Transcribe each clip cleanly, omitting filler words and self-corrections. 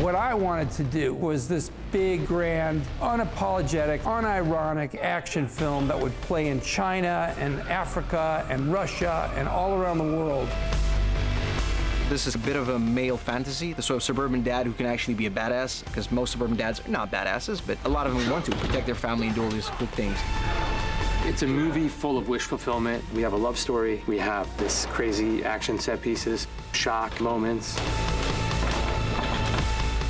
What I wanted to do was this big, grand, unapologetic, unironic action film that would play in China and Africa and Russia and all around the world. This is a bit of a male fantasy, the sort of suburban dad who can actually be a badass, because most suburban dads are not badasses, but a lot of them want to protect their family and do all these cool things. It's a movie full of wish fulfillment. We have a love story. We have this crazy action set pieces, shock moments.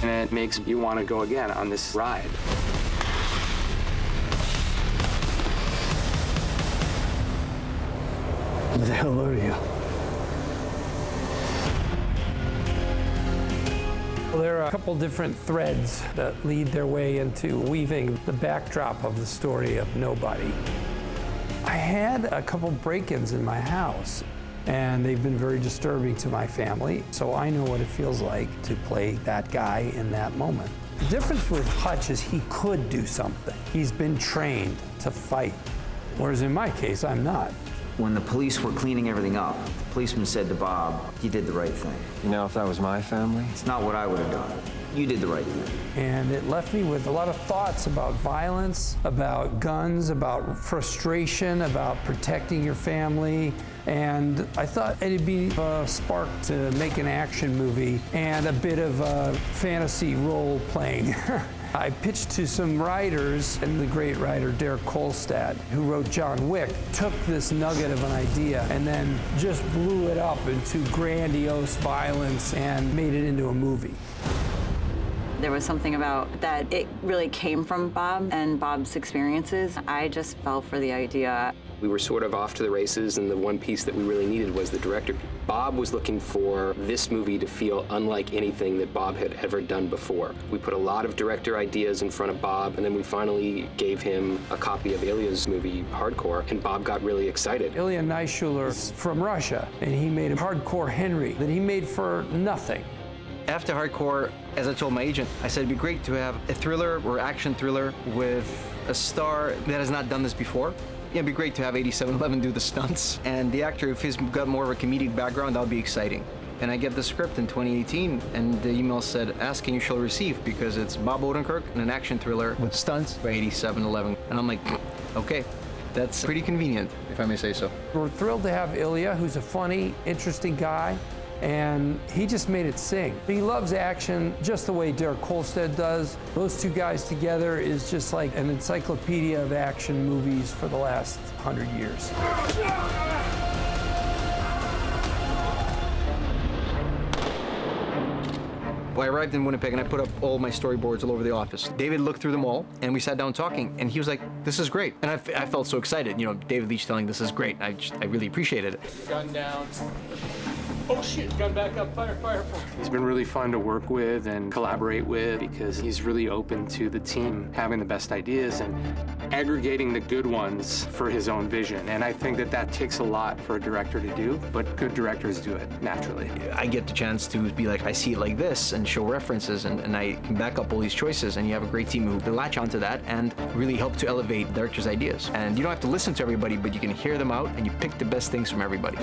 And it makes you want to go again on this ride. Who the hell are you? Well, there are a couple different threads that lead their way into weaving the backdrop of the story of Nobody. I had a couple break-ins in my house, and they've been very disturbing to my family, so I know what it feels like to play that guy in that moment. The difference with Hutch is he could do something. He's been trained to fight, whereas in my case, I'm not. When the police were cleaning everything up, the policeman said to Bob, "You did the right thing." You know, if that was my family? It's not what I would have done. You did the right thing. And it left me with a lot of thoughts about violence, about guns, about frustration, about protecting your family. And I thought it'd be a spark to make an action movie and a bit of fantasy role playing. I pitched to some writers, and the great writer Derek Kolstad, who wrote John Wick, took this nugget of an idea and then just blew it up into grandiose violence and made it into a movie. There was something about that it really came from Bob and Bob's experiences. I just fell for the idea. We were sort of off to the races, and the one piece that we really needed was the director. Bob was looking for this movie to feel unlike anything that Bob had ever done before. We put a lot of director ideas in front of Bob, and then we finally gave him a copy of Ilya's movie, Hardcore, and Bob got really excited. Ilya Naishuller is from Russia, and he made a Hardcore Henry that he made for nothing. After Hardcore, as I told my agent, I said it'd be great to have a thriller or action thriller with a star that has not done this before. Yeah, it'd be great to have 8711 do the stunts. And the actor, if he's got more of a comedic background, that would be exciting. And I get the script in 2018, and the email said, "Ask and you shall receive," because it's Bob Odenkirk and an action thriller with stunts by 8711. And I'm like, okay, that's pretty convenient, if I may say so. We're thrilled to have Ilya, who's a funny, interesting guy, and he just made it sing. He loves action just the way Derek Kolstad does. Those two guys together is just like an encyclopedia of action movies for the last 100 years. Well, I arrived in Winnipeg and I put up all my storyboards all over the office. David looked through them all and we sat down talking, and he was like, "This is great." And I felt so excited, you know, David Leitch telling this is great. I really appreciated it. Gun down. Oh shit, gun back up, fire, fire, fire. He's been really fun to work with and collaborate with because he's really open to the team having the best ideas and aggregating the good ones for his own vision. And I think that that takes a lot for a director to do, but good directors do it naturally. I get the chance to be like, I see it like this, and show references, and I can back up all these choices, and you have a great team who latch onto that and really help to elevate directors' ideas. And you don't have to listen to everybody, but you can hear them out, and you pick the best things from everybody.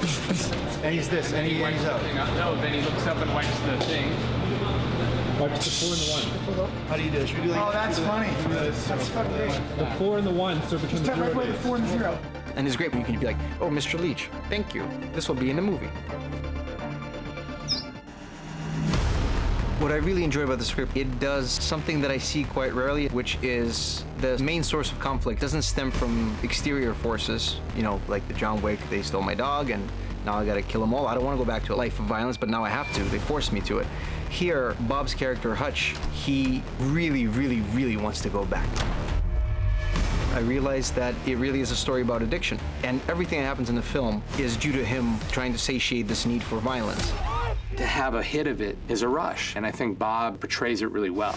And he's this, and he wipes out. No, then he looks up and wipes the thing. Wipes the 4 and the 1. How do you do it? Should we do like, oh, that's funny. That's fucking great. The 4 and the 1, so between the 0 right by the 4 and 0. And it's great when you can be like, "Oh, Mr. Leitch, thank you. This will be in the movie." What I really enjoy about the script, it does something that I see quite rarely, which is the main source of conflict doesn't stem from exterior forces, you know, like the John Wick, they stole my dog and now I gotta kill them all. I don't want to go back to a life of violence, but now I have to. They forced me to it. Here, Bob's character, Hutch, he really, really, really wants to go back. I realized that it really is a story about addiction, and everything that happens in the film is due to him trying to satiate this need for violence. To have a hit of it is a rush, and I think Bob portrays it really well.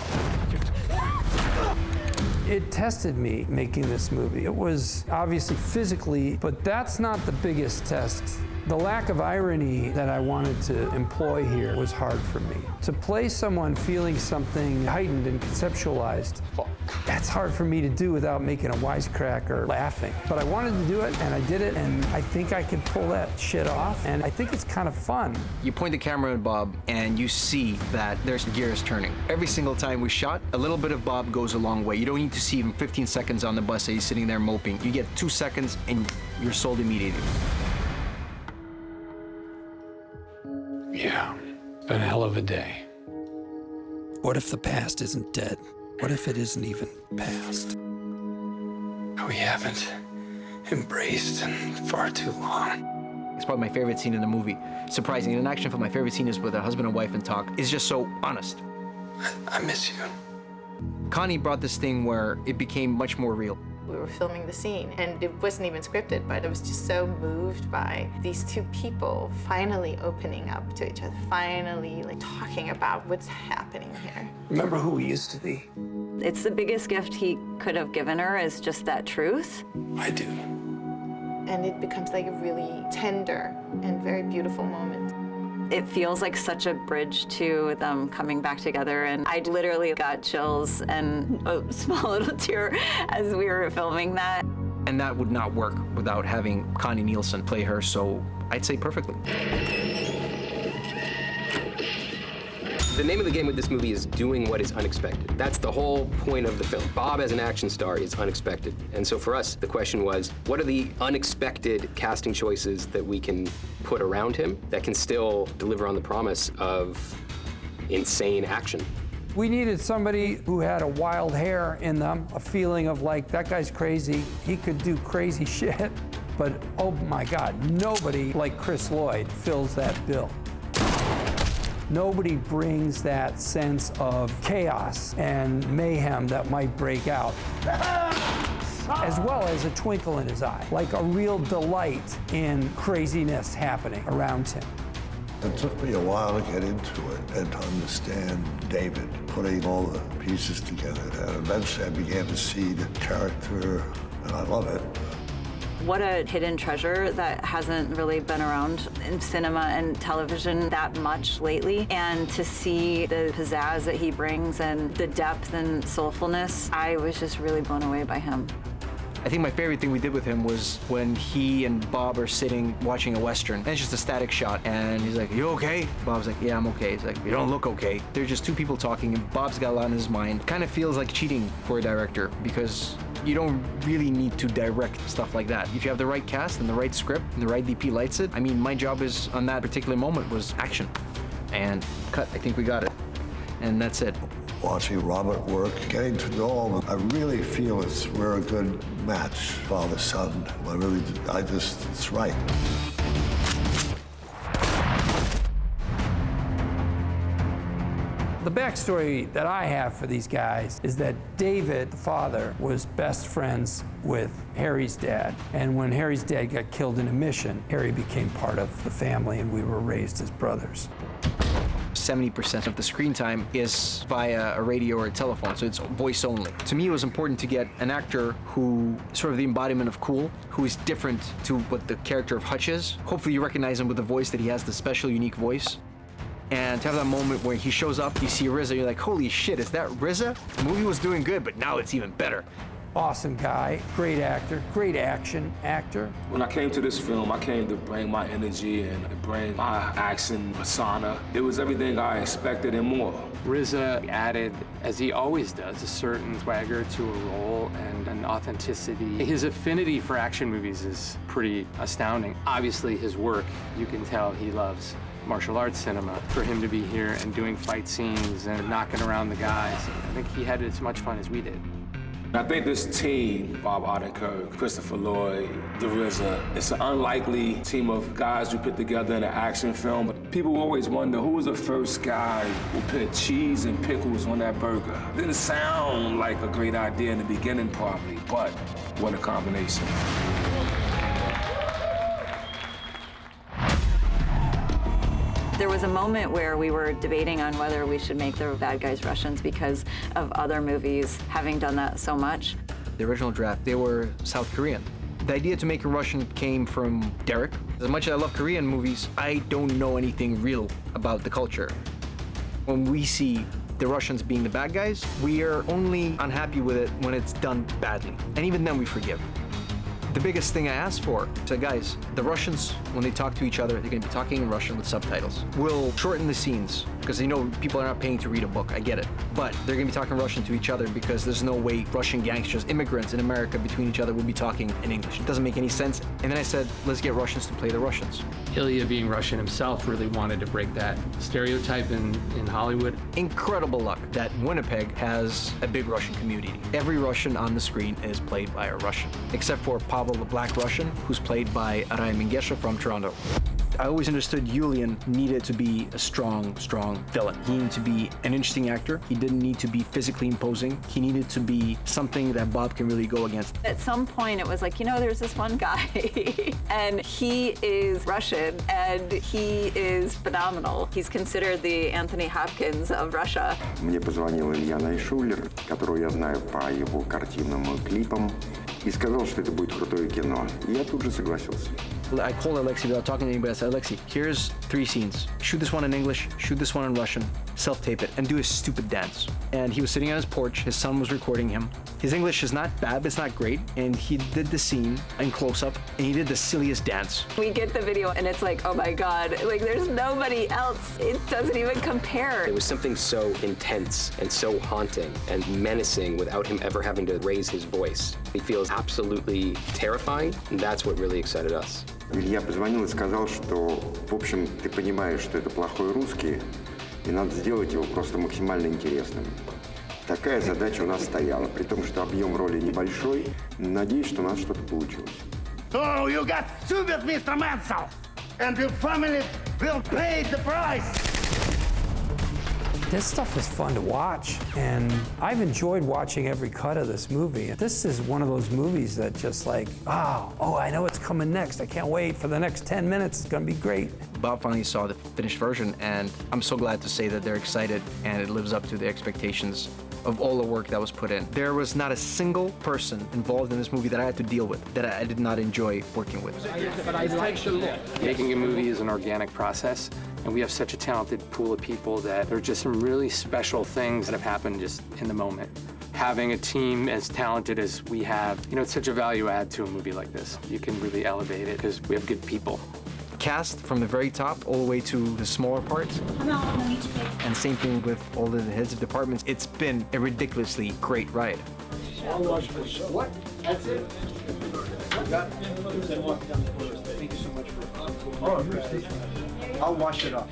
It tested me making this movie. It was obviously physically, but that's not the biggest test. The lack of irony that I wanted to employ here was hard for me. To play someone feeling something heightened and conceptualized, that's hard for me to do without making a wisecrack or laughing. But I wanted to do it, and I did it, and I think I could pull that shit off, and I think it's kind of fun. You point the camera at Bob, and you see that there's gears turning. Every single time we shot, a little bit of Bob goes a long way. You don't need to see him 15 seconds on the bus that he's sitting there moping. You get 2 seconds, and you're sold immediately. Yeah, it's been a hell of a day. What if the past isn't dead? What if it isn't even past? We haven't embraced in far too long. It's probably my favorite scene in the movie. Surprising, in an action film, my favorite scene is with a husband and wife and talk. It's just so honest. I miss you. Connie brought this thing where it became much more real. We were filming the scene, and it wasn't even scripted, but I was just so moved by these two people finally opening up to each other, finally talking about what's happening here. Remember who we used to be? It's the biggest gift he could have given her, is just that truth. I do. And it becomes like a really tender and very beautiful moment. It feels like such a bridge to them coming back together, and I literally got chills and a small little tear as we were filming that. And that would not work without having Connie Nielsen play her, so I'd say perfectly. The name of the game with this movie is doing what is unexpected. That's the whole point of the film. Bob as an action star is unexpected. And so for us, the question was, what are the unexpected casting choices that we can put around him that can still deliver on the promise of insane action? We needed somebody who had a wild hair in them, a feeling of like, that guy's crazy, he could do crazy shit. But oh my God, nobody like Chris Lloyd fills that bill. Nobody brings that sense of chaos and mayhem that might break out, as well as a twinkle in his eye, like a real delight in craziness happening around him. It took me a while to get into it and to understand David, putting all the pieces together. And eventually I began to see the character, and I love it. What a hidden treasure that hasn't really been around in cinema and television that much lately. And to see the pizzazz that he brings and the depth and soulfulness, I was just really blown away by him. I think my favorite thing we did with him was when he and Bob are sitting watching a Western, and it's just a static shot, and he's like, "You okay?" Bob's like, "Yeah, I'm okay." He's like, "You don't look okay." They're just two people talking, and Bob's got a lot on his mind. Kind of feels like cheating for a director, because you don't really need to direct stuff like that. If you have the right cast and the right script and the right DP lights it, I mean, my job is, on that particular moment, was action. And cut, I think we got it. And that's it. Watching Robert work, getting to know him, I really feel we're a good match, father-son. It's right. The backstory that I have for these guys is that David, the father, was best friends with Harry's dad. And when Harry's dad got killed in a mission, Harry became part of the family, and we were raised as brothers. 70% of the screen time is via a radio or a telephone, so it's voice only. To me, it was important to get an actor who is sort of the embodiment of cool, who is different to what the character of Hutch is. Hopefully you recognize him with the voice, that he has the special, unique voice. And to have that moment where he shows up, you see RZA, you're like, holy shit, is that RZA? The movie was doing good, but now it's even better. Awesome guy, great actor, great action actor. When I came to this film, I came to bring my energy and to bring my action persona. It was everything I expected and more. RZA added, as he always does, a certain swagger to a role and an authenticity. His affinity for action movies is pretty astounding. Obviously, his work, you can tell he loves martial arts cinema. For him to be here and doing fight scenes and knocking around the guys, I think he had as much fun as we did. I think this team, Bob Odenkirk, Christopher Lloyd, the RZA, it's an unlikely team of guys who put together in an action film. But people always wonder, who was the first guy who put cheese and pickles on that burger? Didn't sound like a great idea in the beginning, probably, but what a combination. There was a moment where we were debating on whether we should make the bad guys Russians because of other movies having done that so much. The original draft, they were South Korean. The idea to make a Russian came from Derek. As much as I love Korean movies, I don't know anything real about the culture. When we see the Russians being the bad guys, we are only unhappy with it when it's done badly. And even then we forgive. The biggest thing I asked for, I said, guys, the Russians, when they talk to each other, they're gonna be talking in Russian with subtitles. We'll shorten the scenes, because you know people are not paying to read a book, I get it. But they're gonna be talking Russian to each other because there's no way Russian gangsters, immigrants in America between each other will be talking in English. It doesn't make any sense. And then I said, let's get Russians to play the Russians. Ilya, being Russian himself, really wanted to break that stereotype in Hollywood. Incredible luck that Winnipeg has a big Russian community. Every Russian on the screen is played by a Russian, except for Pavel the Black Russian, who's played by Araya Mingesha from Toronto. I always understood Julian needed to be a strong villain. He needed to be an interesting actor. He didn't need to be physically imposing. He needed to be something that Bob can really go against. At some point, it was like, you know, there's this one guy, and he is Russian, and he is phenomenal. He's considered the Anthony Hopkins of Russia. Мне позвонил Ilya Naishuller, которого я знаю по его картинам и клипам, и сказал, что это будет крутое кино. И я тут же согласился. I called Aleksey without talking to anybody. I said, Aleksey, here's 3 scenes. Shoot this one in English, shoot this one in Russian, self-tape it, and do a stupid dance. And he was sitting on his porch, his son was recording him. His English is not bad, but it's not great. And he did the scene in close-up, and he did the silliest dance. We get the video, and it's like, oh my God, like there's nobody else. It doesn't even compare. It was something so intense and so haunting and menacing without him ever having to raise his voice. He feels absolutely terrifying, and that's what really excited us. Илья позвонил и сказал, что, в общем, ты понимаешь, что это плохой русский, и надо сделать его просто максимально интересным. Такая задача у нас стояла, при том, что объем роли небольшой. Надеюсь, что у нас что-то получилось. So you got stupid, Mr. Mansell, and your family will pay the price. This stuff was fun to watch, and I've enjoyed watching every cut of this movie. This is one of those movies that just like, oh, I know what's coming next. I can't wait for the next 10 minutes. It's gonna be great. Bob finally saw the finished version, and I'm so glad to say that they're excited, and it lives up to the expectations of all the work that was put in. There was not a single person involved in this movie that I had to deal with that I did not enjoy working with. But I like the look. Making a movie is an organic process, and we have such a talented pool of people that there are just some really special things that have happened just in the moment. Having a team as talented as we have, you know, it's such a value add to a movie like this. You can really elevate it because we have good people. Cast from the very top all the way to the smaller parts. And same thing with all the heads of departments. It's been a ridiculously great ride. What? That's it? Thank you so much for I'll wash it off.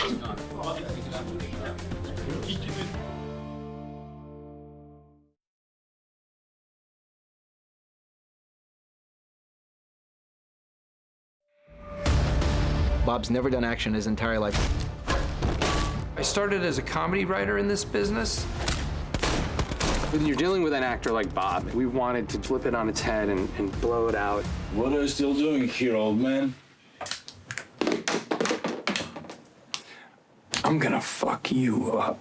Bob's never done action his entire life. I started as a comedy writer in this business. When you're dealing with an actor like Bob, we wanted to flip it on its head and blow it out. What are you still doing here, old man? I'm gonna fuck you up.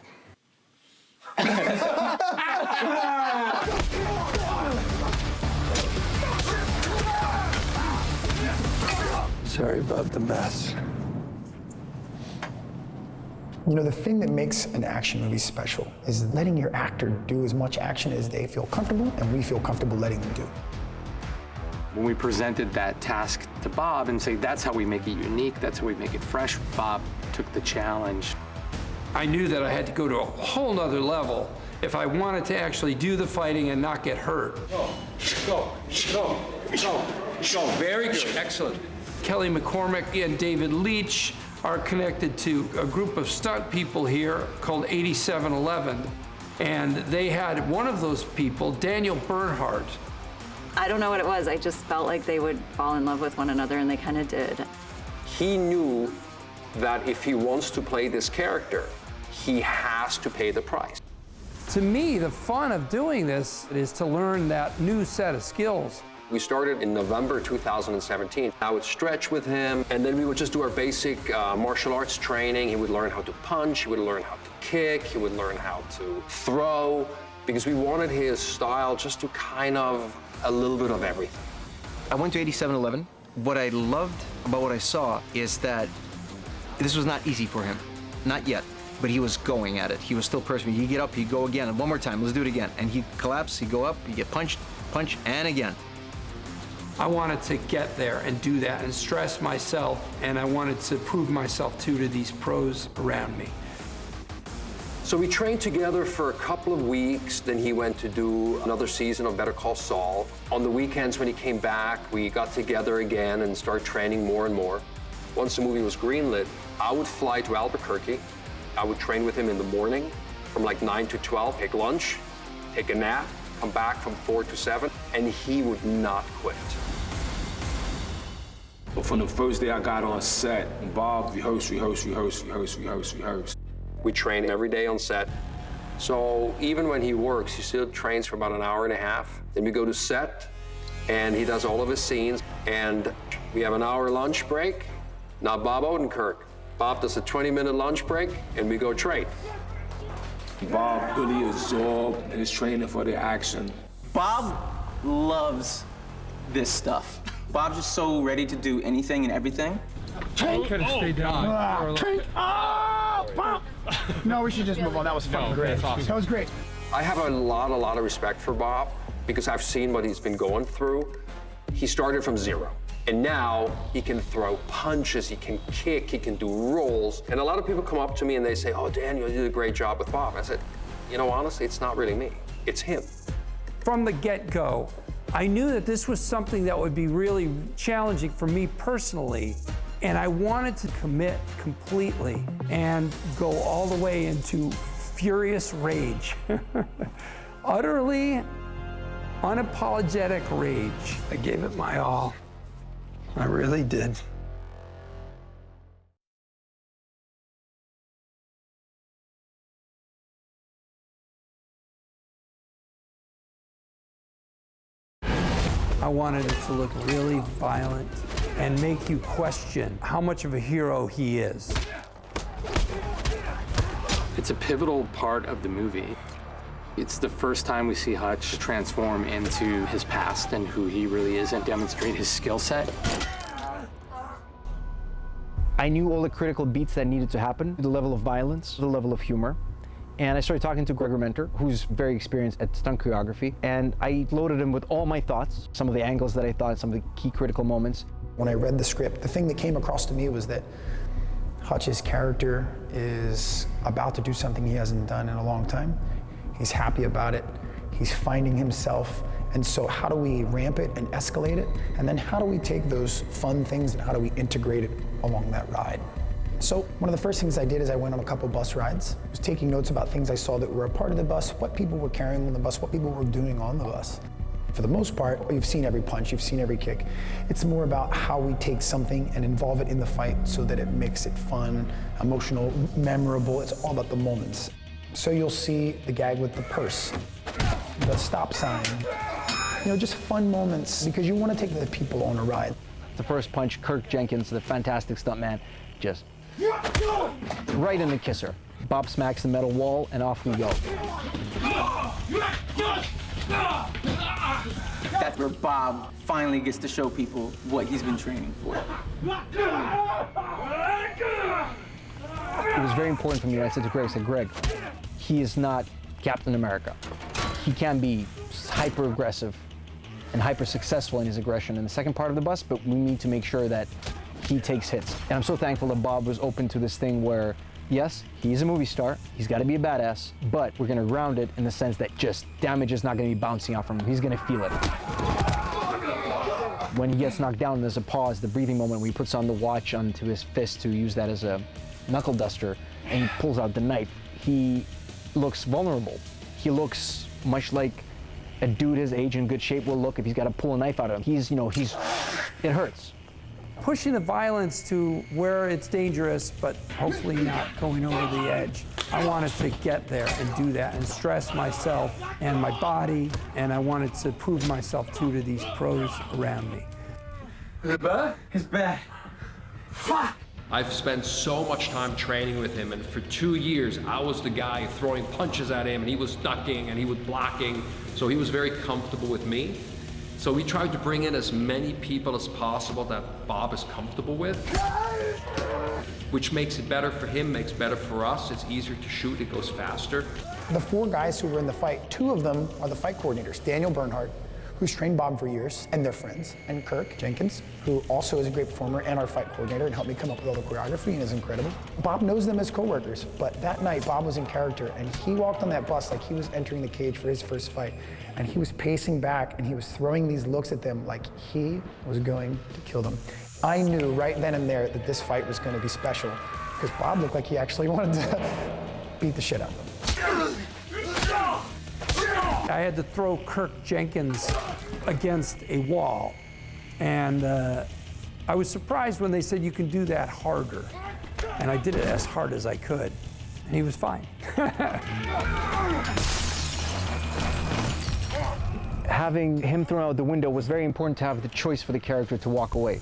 Sorry about the mess. You know, the thing that makes an action movie special is letting your actor do as much action as they feel comfortable and we feel comfortable letting them do. When we presented that task to Bob and say, that's how we make it unique, that's how we make it fresh, Bob took the challenge. I knew that I had to go to a whole nother level if I wanted to actually do the fighting and not get hurt. Go. Very good, excellent. Kelly McCormick and David Leach are connected to a group of stunt people here called 8711. And they had one of those people, Daniel Bernhardt. I don't know what it was. I just felt like they would fall in love with one another, and they kind of did. He knew that if he wants to play this character, he has to pay the price. To me, the fun of doing this is to learn that new set of skills. We started in November 2017. I would stretch with him, and then we would just do our basic martial arts training. He would learn how to punch, he would learn how to kick, he would learn how to throw, because we wanted his style just to kind of a little bit of everything. I went to 8711. What I loved about what I saw is that this was not easy for him. Not yet. But he was going at it. He was still persevering. He'd get up, he'd go again, and one more time, let's do it again. And he'd collapse, he'd go up, he'd get punched, punch, and again. I wanted to get there and do that and stress myself, and I wanted to prove myself too to these pros around me. So we trained together for a couple of weeks, then he went to do another season of Better Call Saul. On the weekends when he came back, we got together again and started training more and more. Once the movie was greenlit, I would fly to Albuquerque. I would train with him in the morning from like 9 to 12, take lunch, take a nap, come back from 4 to 7, and he would not quit. But from the first day I got on set, Bob rehearsed. We train every day on set. So even when he works, he still trains for about an hour and a half. Then we go to set, and he does all of his scenes, and we have an hour lunch break. Now Bob Odenkirk. Bob does a 20-minute lunch break, and we go train. Bob really absorbed his training for the action. Bob loves this stuff. Bob's just so ready to do anything and everything. Tank could have stayed down. Tank! Oh, Bob! No, we should just move on. That was fucking great. Awesome. That was great. I have a lot of respect for Bob because I've seen what he's been going through. He started from zero. And now he can throw punches, he can kick, he can do rolls. And a lot of people come up to me and they say, oh, Daniel, you did a great job with Bob. I said, you know, honestly, it's not really me, it's him. From the get-go, I knew that this was something that would be really challenging for me personally, and I wanted to commit completely and go all the way into furious rage. Utterly unapologetic rage. I gave it my all. I really did. I wanted it to look really violent and make you question how much of a hero he is. It's a pivotal part of the movie. It's the first time we see Hutch transform into his past and who he really is and demonstrate his skill set. I knew all the critical beats that needed to happen, the level of violence, the level of humor. And I started talking to Gregor Mentor, who's very experienced at stunt choreography, and I loaded him with all my thoughts, some of the angles that I thought, some of the key critical moments. When I read the script, the thing that came across to me was that Hutch's character is about to do something he hasn't done in a long time. He's happy about it. He's finding himself. And so how do we ramp it and escalate it? And then how do we take those fun things and how do we integrate it along that ride? So one of the first things I did is I went on a couple bus rides. I was taking notes about things I saw that were a part of the bus, what people were carrying on the bus, what people were doing on the bus. For the most part, you've seen every punch, you've seen every kick. It's more about how we take something and involve it in the fight so that it makes it fun, emotional, memorable. It's all about the moments. So you'll see the gag with the purse, the stop sign, you know, just fun moments because you want to take the people on a ride. The first punch, Kirk Jenkins, the fantastic stuntman, just right in the kisser. Bob smacks the metal wall and off we go. That's where Bob finally gets to show people what he's been training for. It was very important for me. I said to Greg, Greg, he is not Captain America. He can be hyper-aggressive and hyper-successful in his aggression in the second part of the bus, but we need to make sure that he takes hits. And I'm so thankful that Bob was open to this thing where, yes, he's a movie star, he's got to be a badass, but we're going to ground it in the sense that just damage is not going to be bouncing out from him. He's going to feel it. When he gets knocked down, there's a pause, the breathing moment where he puts on the watch onto his fist to use that as a knuckle duster, and he pulls out the knife. He looks vulnerable. He looks much like a dude his age in good shape will look if he's got to pull a knife out of him. He's, you know, it hurts. Pushing the violence to where it's dangerous, but hopefully not going over the edge. I wanted to get there and do that and stress myself and my body, and I wanted to prove myself too to these pros around me. Is it bad? It's bad. Fuck! I've spent so much time training with him, and for 2 years, I was the guy throwing punches at him, and he was ducking, and he was blocking, so he was very comfortable with me. So we tried to bring in as many people as possible that Bob is comfortable with, which makes it better for him, makes it better for us. It's easier to shoot, it goes faster. The 4 guys who were in the fight, 2 of them are the fight coordinators. Daniel Bernhardt, who's trained Bob for years, and their friends, and Kirk Jenkins, who also is a great performer and our fight coordinator and helped me come up with all the choreography and is incredible. Bob knows them as coworkers, but that night Bob was in character and he walked on that bus like he was entering the cage for his first fight, and he was pacing back and he was throwing these looks at them like he was going to kill them. I knew right then and there that this fight was going to be special because Bob looked like he actually wanted to beat the shit out of them. I had to throw Kirk Jenkins against a wall, and I was surprised when they said you can do that harder, and I did it as hard as I could, and he was fine. Having him thrown out the window was very important to have the choice for the character to walk away.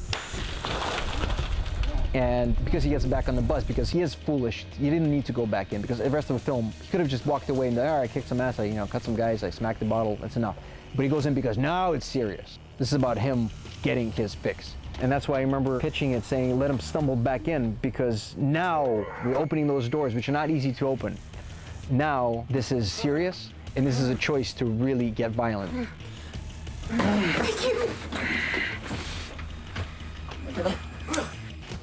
And because he gets back on the bus, because he is foolish, he didn't need to go back in, because the rest of the film, he could have just walked away and, all right, I kicked some ass, I cut some guys, I smacked the bottle, that's enough. But he goes in because now it's serious. This is about him getting his fix. And that's why I remember pitching it, saying, let him stumble back in, because now we're opening those doors, which are not easy to open. Now this is serious, and this is a choice to really get violent.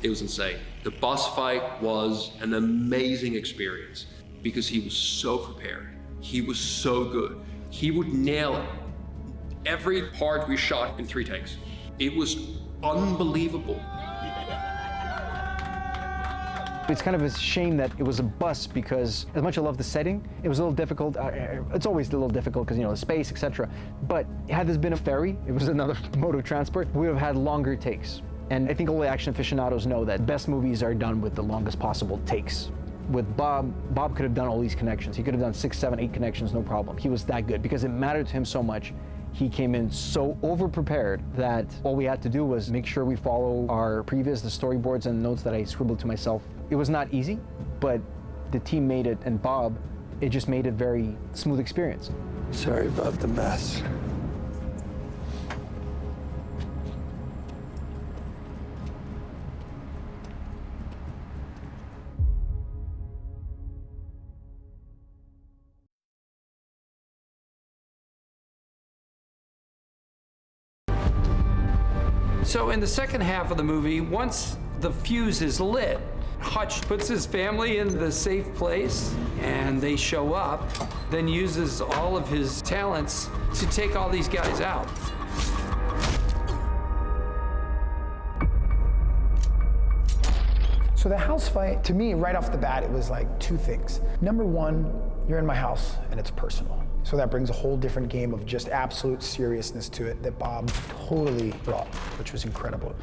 It was insane. The bus fight was an amazing experience because he was so prepared. He was so good. He would nail it. Every part we shot in 3 takes. It was unbelievable. It's kind of a shame that it was a bus because as much as I love the setting, it was a little difficult. It's always a little difficult because, the space, etc. But had this been a ferry, it was another mode of transport, we would have had longer takes. And I think all the action aficionados know that best movies are done with the longest possible takes. With Bob could have done all these connections. He could have done 6, 7, 8 connections, no problem. He was that good because it mattered to him so much. He came in so over-prepared that all we had to do was make sure we follow our previous, the storyboards and notes that I scribbled to myself. It was not easy, but the team made it, and Bob, it just made it a very smooth experience. Sorry about the mess. So in the second half of the movie, once the fuse is lit, Hutch puts his family in the safe place and they show up, then uses all of his talents to take all these guys out. So the house fight, to me, right off the bat, it was like 2 things. Number 1, you're in my house and it's personal. So that brings a whole different game of just absolute seriousness to it that Bob totally brought, which was incredible.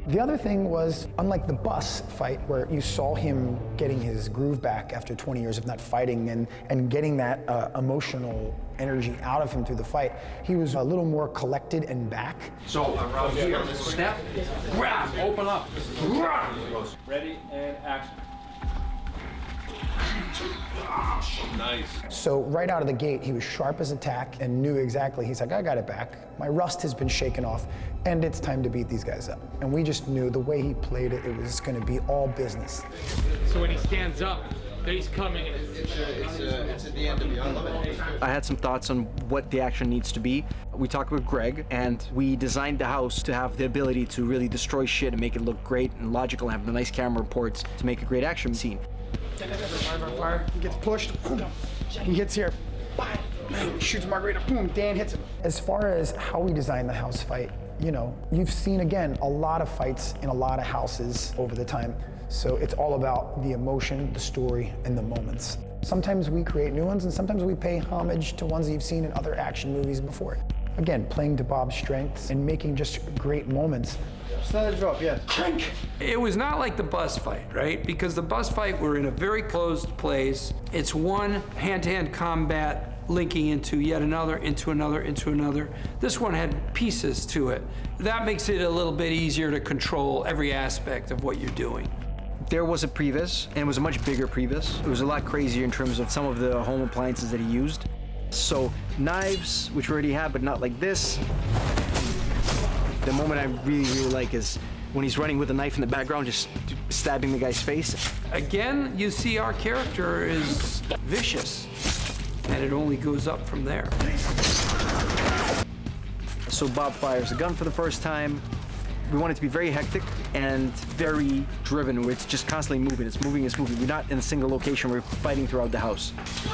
The other thing was, unlike the bus fight where you saw him getting his groove back after 20 years of not fighting and getting that emotional energy out of him through the fight, he was a little more collected and back. So around here, step, grab, open up. Ready and action. Nice. So right out of the gate, he was sharp as a tack and knew exactly, he's like, I got it back. My rust has been shaken off and it's time to beat these guys up. And we just knew the way he played it, it was gonna be all business. So when he stands up, he's coming. It's at the end of the unlimited. I had some thoughts on what the action needs to be. We talked with Greg, and we designed the house to have the ability to really destroy shit and make it look great and logical, and have the nice camera reports to make a great action scene. Fire. He gets pushed. Boom. He gets here. He shoots Margarita. Boom. Dan hits him. As far as how we designed the house fight, you've seen, again, a lot of fights in a lot of houses over the time. So it's all about the emotion, the story, and the moments. Sometimes we create new ones, and sometimes we pay homage to ones that you've seen in other action movies before. Again, playing to Bob's strengths and making just great moments. Another drop, yes. Crank! It was not like the bus fight, right? Because the bus fight, we're in a very closed place. It's one hand-to-hand combat linking into yet another, into another, into another. This one had pieces to it. That makes it a little bit easier to control every aspect of what you're doing. There was a previs, and it was a much bigger previs. It was a lot crazier in terms of some of the home appliances that he used. So knives, which we already had, but not like this. The moment I really like is when he's running with a knife in the background, just stabbing the guy's face. Again, you see our character is vicious, and it only goes up from there. So Bob fires a gun for the first time. We want it to be very hectic and very driven, where it's just constantly moving. It's moving, it's moving. We're not in a single location. We're fighting throughout the house.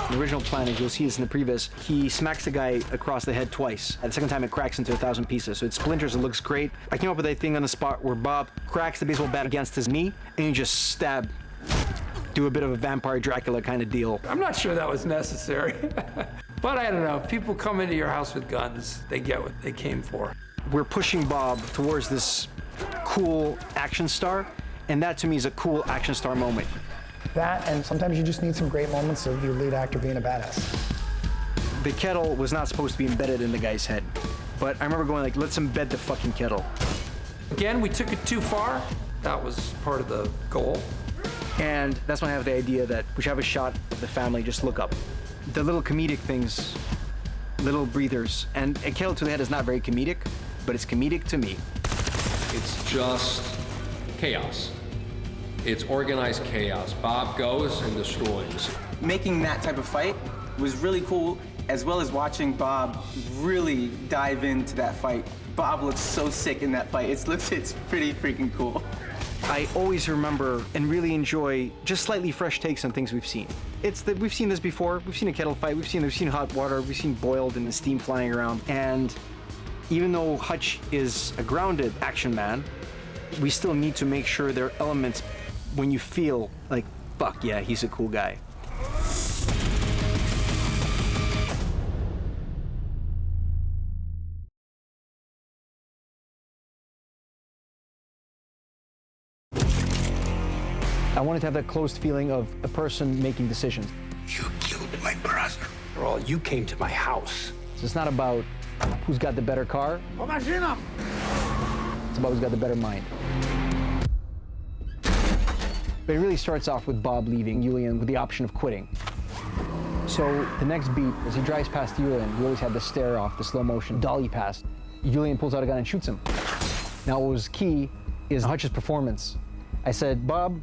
The original plan, as you'll see this in the previs, he smacks the guy across the head twice. At the second time, it cracks into 1,000 pieces. So it splinters, it looks great. I came up with a thing on the spot where Bob cracks the baseball bat against his knee, and you just stab. Do a bit of a vampire Dracula kind of deal. I'm not sure that was necessary. But I don't know, people come into your house with guns, they get what they came for. We're pushing Bob towards this cool action star, and that to me is a cool action star moment. That, and sometimes you just need some great moments of your lead actor being a badass. The kettle was not supposed to be embedded in the guy's head, but I remember going like, let's embed the fucking kettle. Again, we took it too far. That was part of the goal. And that's when I have the idea that we should have a shot of the family just look up. The little comedic things, little breathers, and a kettle to the head is not very comedic, but it's comedic to me. It's just chaos. It's organized chaos. Bob goes and destroys. Making that type of fight was really cool, as well as watching Bob really dive into that fight. Bob looks so sick in that fight. It's pretty freaking cool. I always remember and really enjoy just slightly fresh takes on things we've seen. It's that we've seen this before. We've seen a kettle fight. We've seen hot water. We've seen boiled and the steam flying around. And even though Hutch is a grounded action man, we still need to make sure there are elements when you feel like, fuck yeah, he's a cool guy. I wanted to have that closed feeling of a person making decisions. You killed my brother. After all, you came to my house. So it's not about who's got the better car. It's about who's got the better mind. But it really starts off with Bob leaving Julian with the option of quitting. So the next beat, as he drives past Julian, we always had the stare off, the slow motion dolly past. Julian pulls out a gun and shoots him. Now what was key is Hutch's performance. I said, Bob,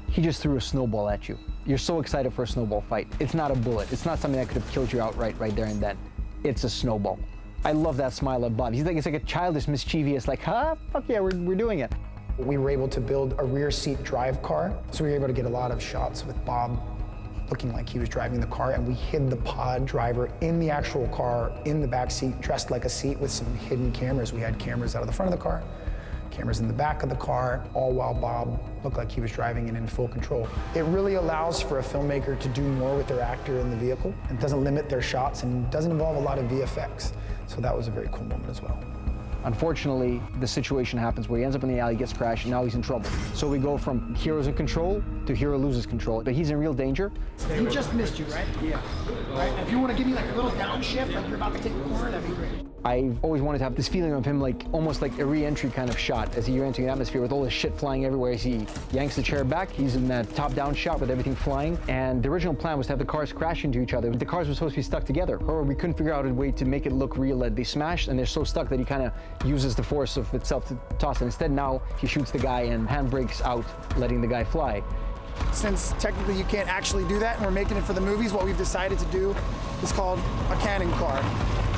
he just threw a snowball at you. You're so excited for a snowball fight. It's not a bullet. It's not something that could have killed you outright right there and then. It's a snowball. I love that smile of Bob. It's like a childish, mischievous, like, fuck yeah, we're doing it. We were able to build a rear seat drive car, so we were able to get a lot of shots with Bob looking like he was driving the car, and we hid the pod driver in the actual car, in the back seat, dressed like a seat with some hidden cameras. We had cameras out of the front of the car, cameras in the back of the car, all while Bob looked like he was driving and in full control. It really allows for a filmmaker to do more with their actor in the vehicle. It doesn't limit their shots and doesn't involve a lot of VFX. So that was a very cool moment as well. Unfortunately, the situation happens where he ends up in the alley, gets crashed, and now he's in trouble. So we go from hero's in control to hero loses control, but he's in real danger. He just missed you, right? Yeah. Right? If you want to give me like a little downshift, like you're about to take a corner, that'd be great. I've always wanted to have this feeling of him like almost like a re-entry kind of shot as you're entering the atmosphere with all this shit flying everywhere. As he yanks the chair back, he's in that top-down shot with everything flying. And the original plan was to have the cars crash into each other. The cars were supposed to be stuck together. However, we couldn't figure out a way to make it look real that they smashed and they're so stuck that he kind of uses the force of itself to toss it. Instead, now he shoots the guy and handbrakes out, letting the guy fly. Since technically you can't actually do that and we're making it for the movies, what we've decided to do is called a cannon car.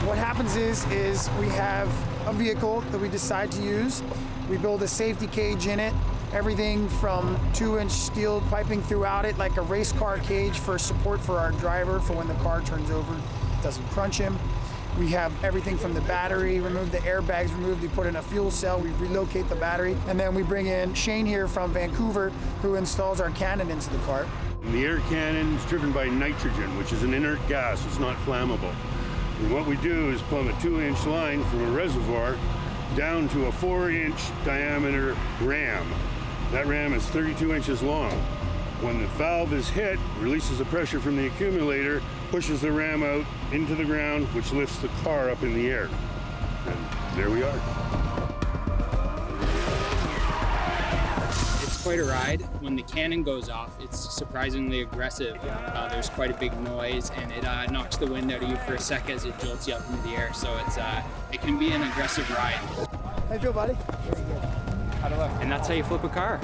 What happens is we have a vehicle that we decide to use. We build a safety cage in it, everything from 2-inch steel piping throughout it, like a race car cage for support for our driver for when the car turns over, it doesn't crunch him. We have everything from the battery, remove the airbags, removed, we put in a fuel cell, we relocate the battery, and then we bring in Shane here from Vancouver, who installs our cannon into the car. The air cannon is driven by nitrogen, which is an inert gas, it's not flammable. And what we do is plumb a 2-inch line from a reservoir down to a 4-inch diameter ram. That ram is 32 inches long. When the valve is hit, releases the pressure from the accumulator, pushes the ram out into the ground, which lifts the car up in the air. And there we are. It's quite a ride. When the cannon goes off, it's surprisingly aggressive. There's quite a big noise, and it knocks the wind out of you for a sec as it jolts you up into the air. So it can be an aggressive ride. How you feel, buddy? Very good. Out of luck. And that's how you flip a car.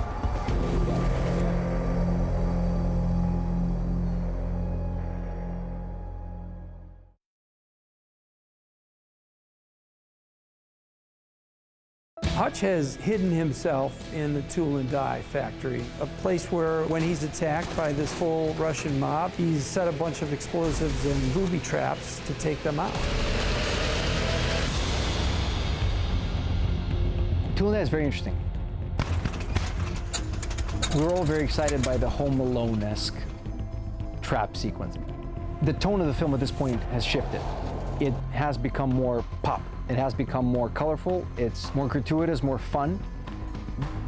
Hutch has hidden himself in the tool and die factory, a place where when he's attacked by this full Russian mob, he's set a bunch of explosives and booby traps to take them out. Tool and die is very interesting. We were all very excited by the Home Alone-esque trap sequence. The tone of the film at this point has shifted. It has become more pop. It has become more colorful. It's more gratuitous, more fun.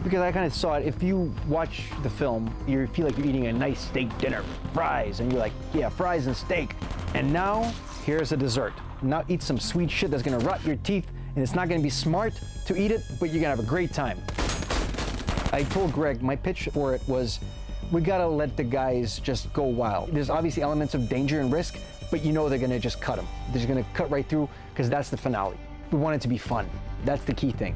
Because I kind of saw it, if you watch the film, you feel like you're eating a nice steak dinner, fries, and you're like, yeah, fries and steak. And now, here's a dessert. Now eat some sweet shit that's gonna rot your teeth, and it's not gonna be smart to eat it, but you're gonna have a great time. I told Greg, my pitch for it was, we gotta let the guys just go wild. There's obviously elements of danger and risk, but you know they're gonna just cut them. They're just gonna cut right through, because that's the finale. We want it to be fun. That's the key thing.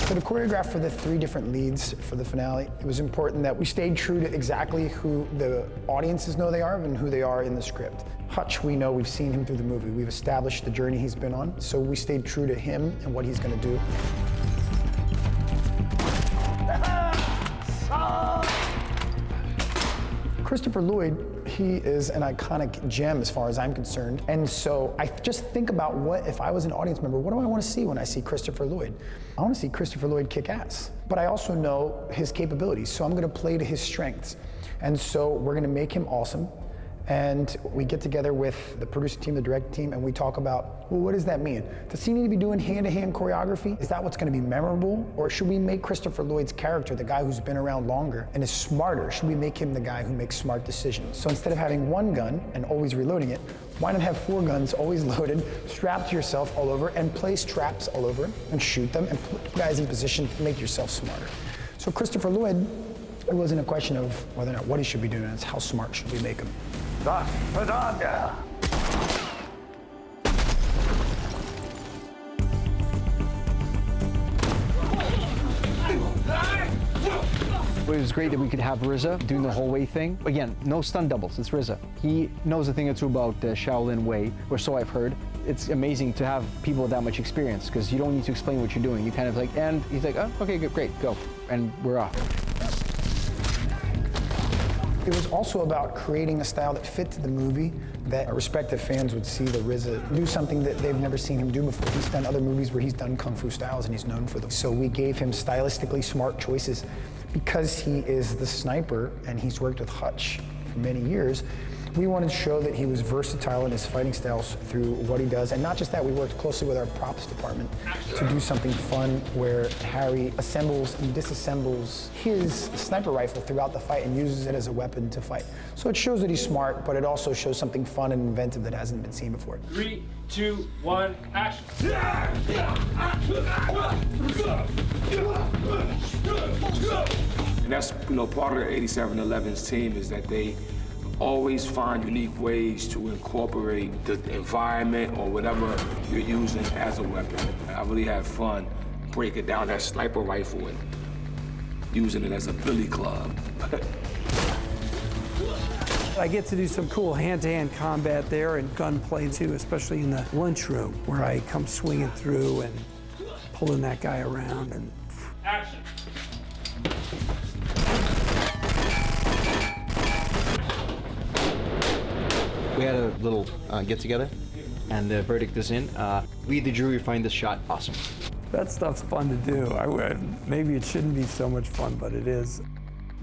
So to choreograph for the 3 different leads for the finale, it was important that we stayed true to exactly who the audiences know they are and who they are in the script. Hutch, we know, we've seen him through the movie. We've established the journey he's been on, so we stayed true to him and what he's gonna do. Christopher Lloyd, he is an iconic gem as far as I'm concerned. And so I just think about what, if I was an audience member, what do I want to see when I see Christopher Lloyd? I want to see Christopher Lloyd kick ass. But I also know his capabilities, so I'm going to play to his strengths. And so we're going to make him awesome. And we get together with the producing team, the directing team, and we talk about, well, what does that mean? Does he need to be doing hand-to-hand choreography? Is that what's going to be memorable? Or should we make Christopher Lloyd's character, the guy who's been around longer and is smarter, should we make him the guy who makes smart decisions? So instead of having 1 gun and always reloading it, why not have 4 guns always loaded, strapped to yourself all over, and place traps all over and shoot them and put guys in position to make yourself smarter? So Christopher Lloyd, it wasn't a question of whether or not what he should be doing, it's how smart should we make him. It was great that we could have RZA doing the whole way thing. Again, no stunt doubles, it's RZA. He knows a thing or two about the Shaolin way, or so I've heard. It's amazing to have people with that much experience, because you don't need to explain what you're doing. You kind of like, and he's like, oh, okay, good, great, go. And we're off. It was also about creating a style that fit to the movie, that respective fans would see the RZA do something that they've never seen him do before. He's done other movies where he's done kung fu styles and he's known for them. So we gave him stylistically smart choices because he is the sniper and he's worked with Hutch for many years. We wanted to show that he was versatile in his fighting styles through what he does. And not just that, we worked closely with our props department to do something fun where Harry assembles and disassembles his sniper rifle throughout the fight and uses it as a weapon to fight. So it shows that he's smart, but it also shows something fun and inventive that hasn't been seen before. 3, 2, 1, action. And that's, part of the 8711's team is that they always find unique ways to incorporate the environment or whatever you're using as a weapon. I really had fun breaking down that sniper rifle and using it as a billy club. I get to do some cool hand-to-hand combat there and gunplay too, especially in the lunchroom where I come swinging through and pulling that guy around and... Action. We had a little get-together, and the verdict is in. We, the jury, find this shot awesome. That stuff's fun to do. Maybe it shouldn't be so much fun, but it is.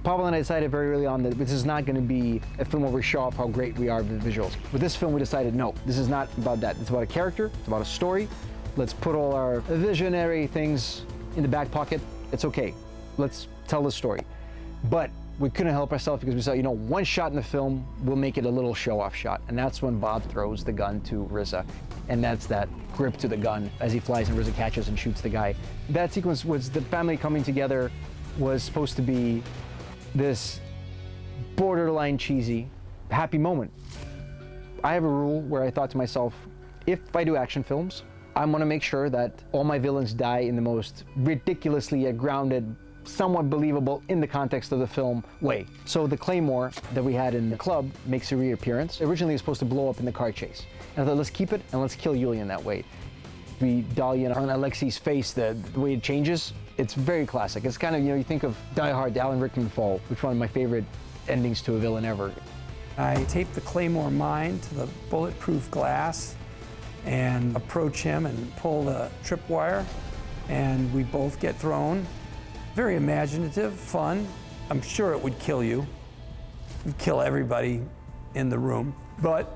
Pavel and I decided very early on that this is not going to be a film where we show off how great we are with the visuals. With this film, we decided, no, this is not about that. It's about a character, it's about a story. Let's put all our visionary things in the back pocket. It's okay. Let's tell the story. But we couldn't help ourselves because we saw, one shot in the film will make it a little show-off shot. And that's when Bob throws the gun to RZA. And that's that grip to the gun as he flies and RZA catches and shoots the guy. That sequence was the family coming together was supposed to be this borderline cheesy, happy moment. I have a rule where I thought to myself, if I do action films, I want to make sure that all my villains die in the most ridiculously yet grounded, somewhat believable in the context of the film way. So the Claymore that we had in the club makes a reappearance. Originally it was supposed to blow up in the car chase. And I thought, let's keep it and let's kill Yulia in that way. We dial in on Aleksey's face, the way it changes, it's very classic. It's kind of, you think of Die Hard, the Alan Rickman fall, which is one of my favorite endings to a villain ever. I tape the Claymore mine to the bulletproof glass and approach him and pull the tripwire, and we both get thrown. Very imaginative, fun. I'm sure it would kill you. It would kill everybody in the room, but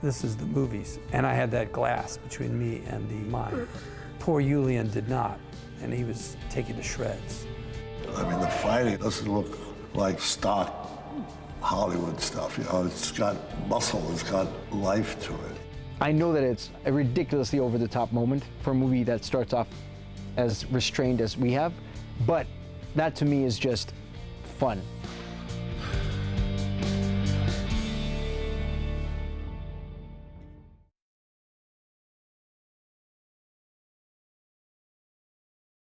this is the movies, and I had that glass between me and the mine. Poor Julian did not, and he was taken to shreds. I mean, the fighting doesn't look like stock Hollywood stuff, it's got muscle, it's got life to it. I know that it's a ridiculously over-the-top moment for a movie that starts off as restrained as we have, but that to me is just fun.